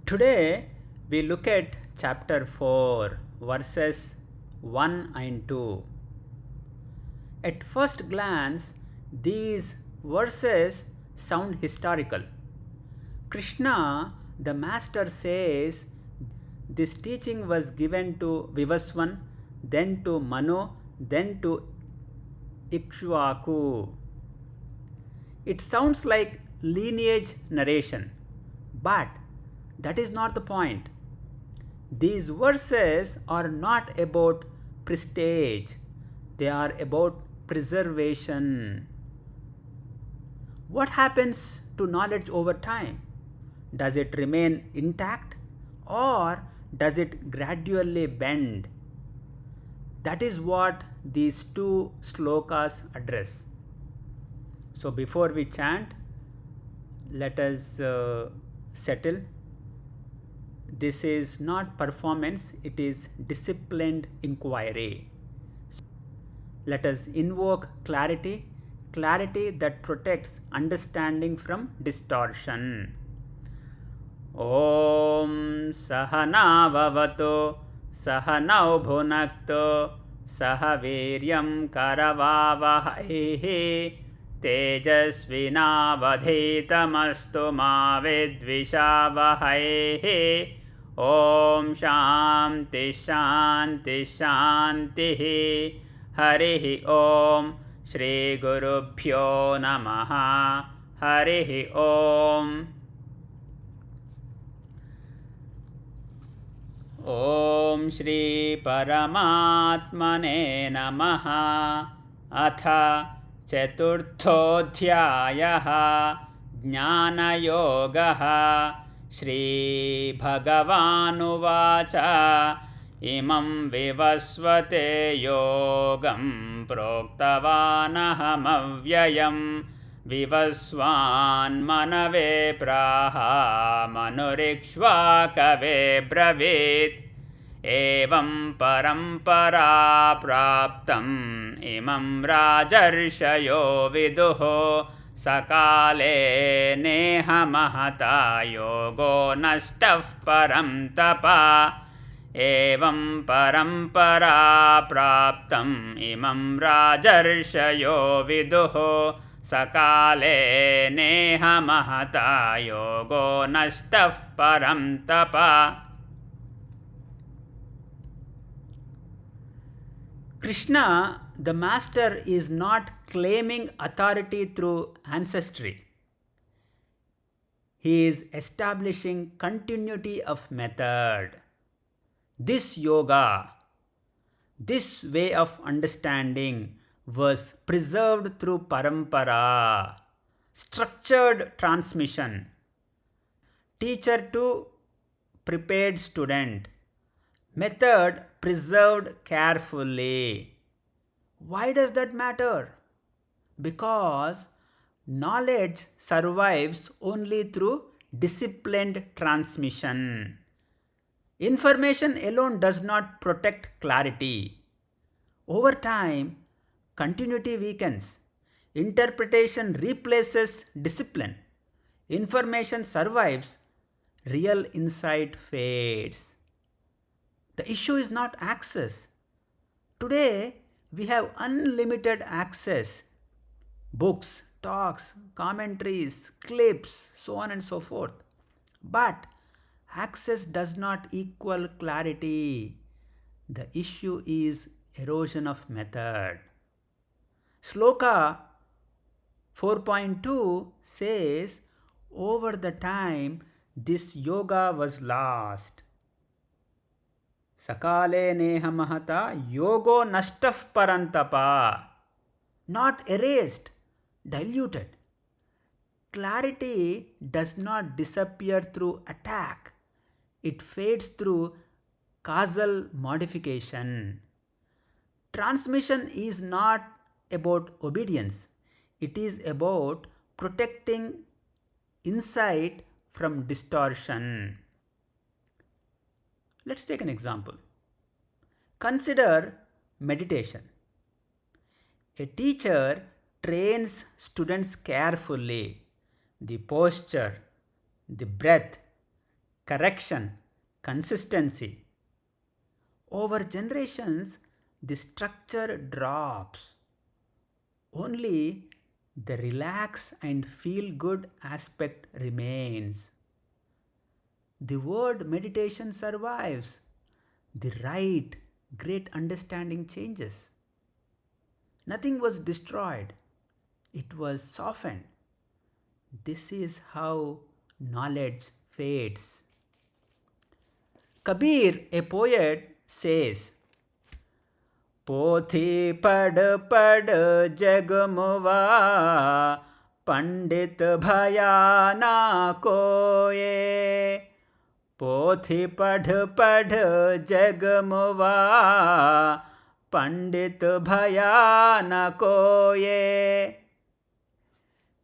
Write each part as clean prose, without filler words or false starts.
Today we look at chapter 4, verses 1 and 2. At first glance, these verses sound historical. Krishna, the master, says this teaching was given to Vivaswan, then to Manu, then to Ikshvaku. It sounds like lineage narration, but that is not the point. These verses are not about prestige, they are about preservation. What happens to knowledge over time? Does it remain intact or does it gradually bend? That is what these two slokas address. So before we chant, let us settle. This is not performance, it is disciplined inquiry. Let us invoke clarity, clarity that protects understanding from distortion. Om Sahana Vavato Sahanau Bhunakto Sahaviryam Karavavahaihi Tejasvinavadhitamastu ma vidvishavahaihi. Om Shanti Shanti Shanti. Harihi Om. Shri Gurubhyo Namaha. Harihi Om. Om Shri Paramatmane Namaha. Atha Chaturthodhyayah Jnanayogaha. Shri Bhagavanuvacha Imam Vivasvate Yogam Proktavanahamavvyayam Vivasvan Manave Praha Manurikshvakave Bravit Evam Parampara Praptam Imam Rajarshayo Viduho Sakale Neha Mahata Yogo Nastaf Param Tapa Evam Parampara Praptam Imam Rajarshayo Viduho Sakale Neha Mahata Yogo Nastaf Param Tapa. Krishna, the master, is not claiming authority through ancestry. He is establishing continuity of method. This yoga, this way of understanding was preserved through Parampara, structured transmission, teacher to prepared student, method preserved carefully. Why does that matter? Because knowledge survives only through disciplined transmission. Information alone does not protect clarity. Over time, continuity weakens. Interpretation replaces discipline. Information survives. Real insight fades. The issue is not access. Today, we have unlimited access. Books, talks, commentaries, clips, so on and so forth. But access does not equal clarity. The issue is erosion of method. Sloka 4.2 says, over the time, this yoga was lost. Sakale neha mahata yogo nashtaf parantapa. Not erased, diluted. Clarity does not disappear through attack. It fades through causal modification. Transmission is not about obedience. It is about protecting insight from distortion. Let's take an example. Consider meditation. A teacher trains students carefully. The posture, the breath, correction, consistency. Over generations, the structure drops. Only the relax and feel good aspect remains. The word meditation survives. The right, great understanding changes. Nothing was destroyed, it was softened. This is how knowledge fades. Kabir, a poet, says, पोथी पढ़ पढ़ जग मुआ पंडित भया ना कोये पोथी पढ़ पढ़ जग मुआ पंडित भया न कोये.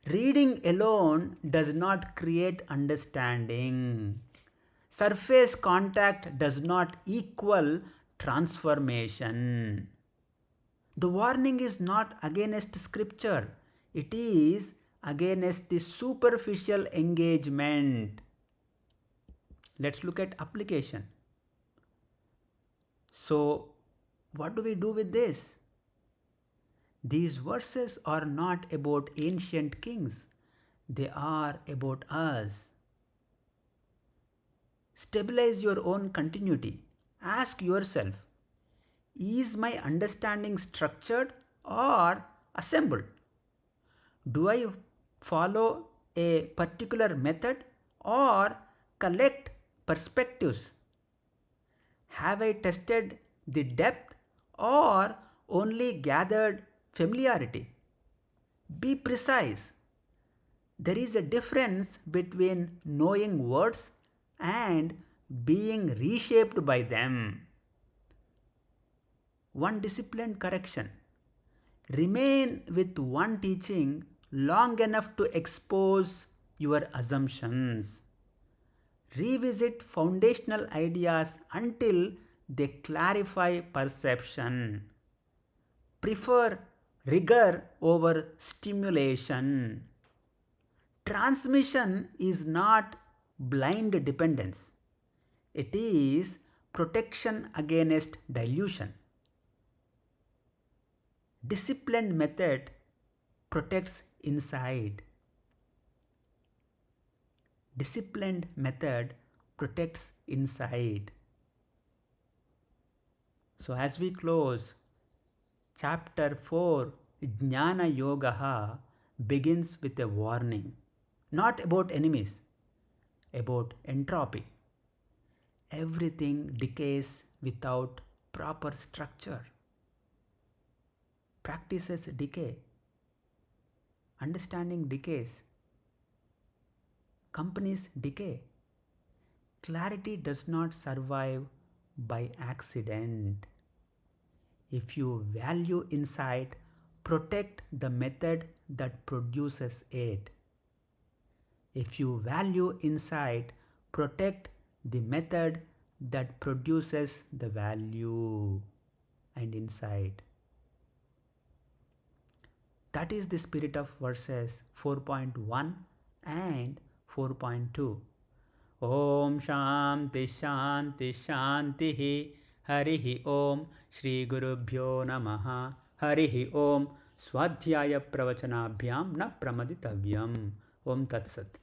Reading alone does not create understanding. Surface contact does not equal transformation. The warning is not against scripture, it is against the superficial engagement. Let's look at application. So, what do we do with this? These verses are not about ancient kings, they are about us. Stabilize your own continuity. Ask yourself, is my understanding structured or assembled? Do I follow a particular method or collect perspectives? Have I tested the depth or only gathered familiarity? Be precise. There is a difference between knowing words and being reshaped by them. One disciplined correction. Remain with one teaching long enough to expose your assumptions. Revisit foundational ideas until they clarify perception. Prefer rigor over stimulation. Transmission is not blind dependence. It is protection against dilution. Disciplined method protects inside. Disciplined method protects inside. So as we close, chapter 4, Jnana Yoga begins with a warning. Not about enemies, about entropy. Everything decays without proper structure. Practices decay. Understanding decays. Companies decay. Clarity does not survive by accident. If you value insight, protect the method that produces it. If you value insight, protect the method that produces the value and insight. That is the spirit of verses 4.1 and 4.2. Om Shanti Shanti Shanti Harihi Om Shri Gurubhyo Namaha Harihi Om Swadhyaya Pravachanabhyam Na Pramaditavyam. Om Tat Sat.